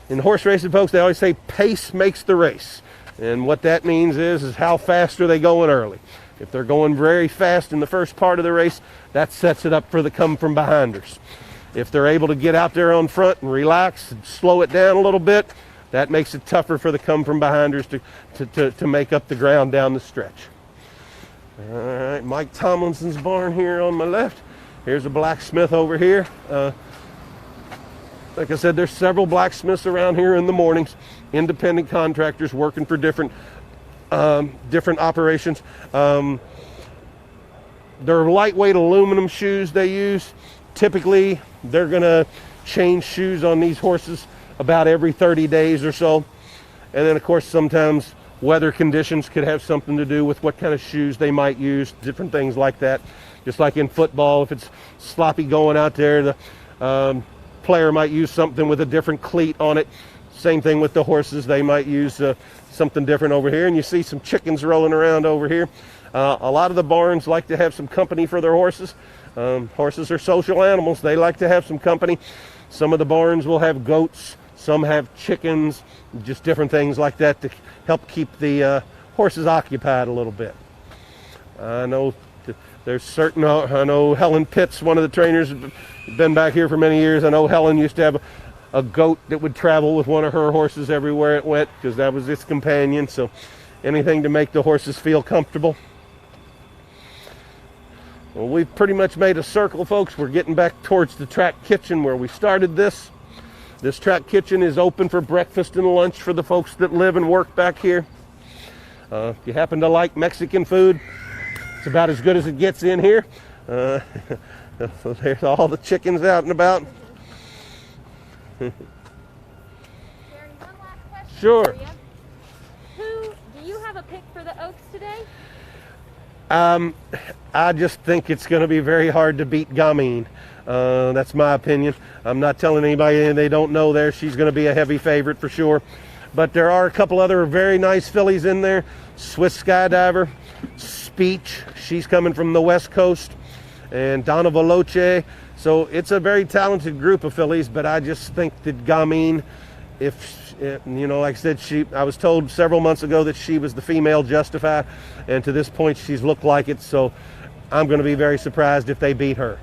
in horse racing, folks, they always say pace makes the race. And what that means is how fast are they going early. If they're going very fast in the first part of the race, that sets it up for the come from behinders. If they're able to get out there on front and relax and slow it down a little bit, that makes it tougher for the come from behinders to make up the ground down the stretch. All right, Mike Tomlinson's barn here on my left. Here's a blacksmith over here. Like I said, there's several blacksmiths around here in the mornings, independent contractors working for different operations. They're lightweight aluminum shoes they use. Typically, they're going to change shoes on these horses about every 30 days or so. And then, of course, sometimes weather conditions could have something to do with what kind of shoes they might use, different things like that. Just like in football, if it's sloppy going out there, the player might use something with a different cleat on it. Same thing with the horses. They might use something different over here. And you see some chickens rolling around over here. A lot of the barns like to have some company for their horses. Horses are social animals. They like to have some company. Some of the barns will have goats. Some have chickens. Just different things like that to help keep the horses occupied a little bit. I know I know Helen Pitts, one of the trainers, been back here for many years. I know Helen used to have a goat that would travel with one of her horses everywhere it went, because that was its companion. So anything to make the horses feel comfortable. Well, we've pretty much made a circle, folks. We're getting back towards the track kitchen where we started this. This track kitchen is open for breakfast and lunch for the folks that live and work back here. If you happen to like Mexican food, it's about as good as it gets in here. So there's all the chickens out and about. Gary, one last question Sure. for you. Do you have a pick for the Oaks today? I just think it's going to be very hard to beat Gamine. That's my opinion. I'm not telling anybody anything they don't know there. She's going to be a heavy favorite for sure. But there are a couple other very nice fillies in there. Swiss Skydiver, Speech, she's coming from the West Coast, and Donna Veloce. So it's a very talented group of fillies, but I just think that Gamine, like I said, I was told several months ago that she was the female Justify, and to this point she's looked like it, so I'm going to be very surprised if they beat her.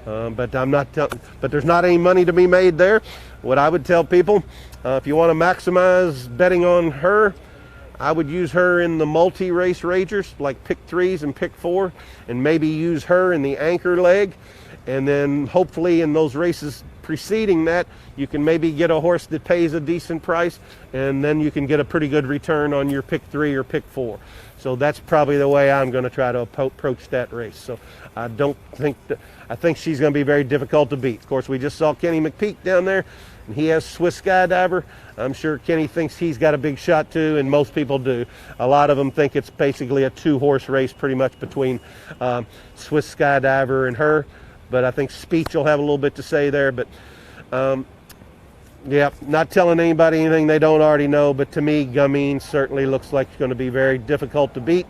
But there's not any money to be made there. What I would tell people, if you want to maximize betting on her, I would use her in the multi-race ragers, like pick 3s and pick 4, and maybe use her in the anchor leg. And then hopefully in those races preceding that, you can maybe get a horse that pays a decent price, and then you can get a pretty good return on your pick 3 or pick 4. So that's probably the way I'm going to try to approach that race. So I think she's going to be very difficult to beat. Of course, we just saw Kenny McPeak down there, and he has Swiss Skydiver. I'm sure Kenny thinks he's got a big shot too, and most people do. A lot of them think it's basically a 2-horse race pretty much between Swiss Skydiver and her. But I think Speech will have a little bit to say there. But yeah, not telling anybody anything they don't already know. But to me, Gamine certainly looks like it's going to be very difficult to beat.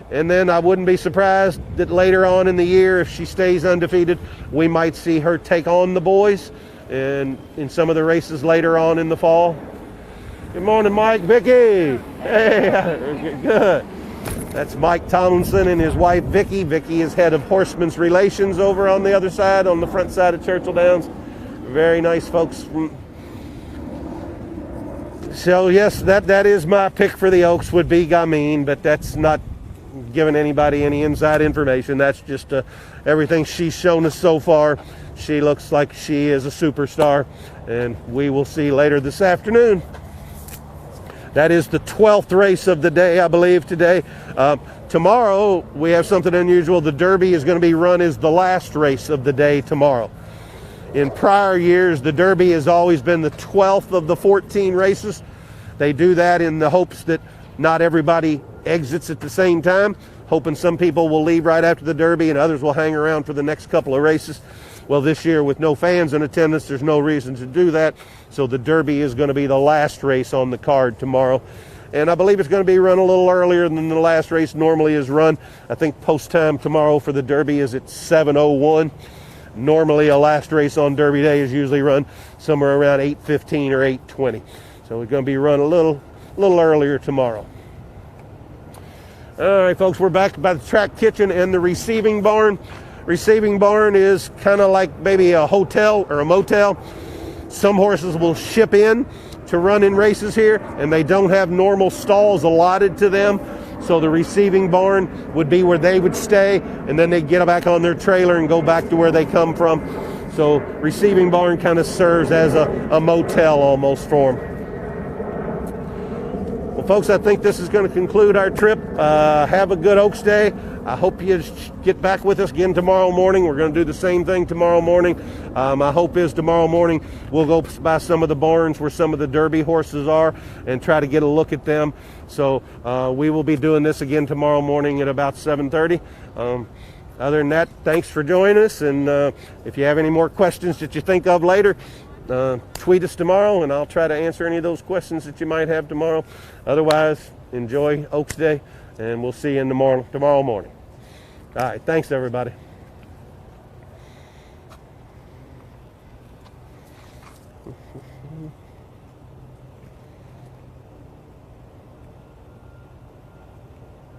And then I wouldn't be surprised that later on in the year, if she stays undefeated, we might see her take on the boys and in some of the races later on in the fall. Good morning, Mike. Vicky. Hey, good. That's Mike Tomlinson and his wife, Vicky. Vicky is head of Horsemen's Relations over on the other side, on the front side of Churchill Downs. Very nice folks. So yes, that is my pick for the Oaks, would be Gamine, but that's not giving anybody any inside information. That's just everything she's shown us so far. She looks like she is a superstar, and we will see later this afternoon. That is the 12th race of the day, I believe, today. Tomorrow, we have something unusual. The Derby is going to be run as the last race of the day tomorrow. In prior years, the Derby has always been the 12th of the 14 races. They do that in the hopes that not everybody exits at the same time, hoping some people will leave right after the Derby and others will hang around for the next couple of races. Well, this year with no fans in attendance, there's no reason to do that. So the Derby is going to be the last race on the card tomorrow. And I believe it's going to be run a little earlier than the last race normally is run. I think post time tomorrow for the Derby is at 7:01. Normally a last race on Derby Day is usually run somewhere around 8:15 or 8:20. So it's going to be run a little earlier tomorrow. All right, folks, we're back by the track kitchen and the receiving barn. Receiving barn is kind of like maybe a hotel or a motel. Some horses will ship in to run in races here, and they don't have normal stalls allotted to them. So the receiving barn would be where they would stay, and then they'd get back on their trailer and go back to where they come from. So receiving barn kind of serves as a motel almost for them. Well, folks, I think this is going to conclude our trip. Have a good Oaks Day. I hope you get back with us again tomorrow morning. We're going to do the same thing tomorrow morning. My hope is tomorrow morning we'll go by some of the barns where some of the Derby horses are and try to get a look at them. So we will be doing this again tomorrow morning at about 7:30. Other than that, thanks for joining us. And if you have any more questions that you think of later, tweet us tomorrow, and I'll try to answer any of those questions that you might have tomorrow. Otherwise, enjoy Oaks Day, and we'll see you tomorrow morning. All right, thanks, everybody.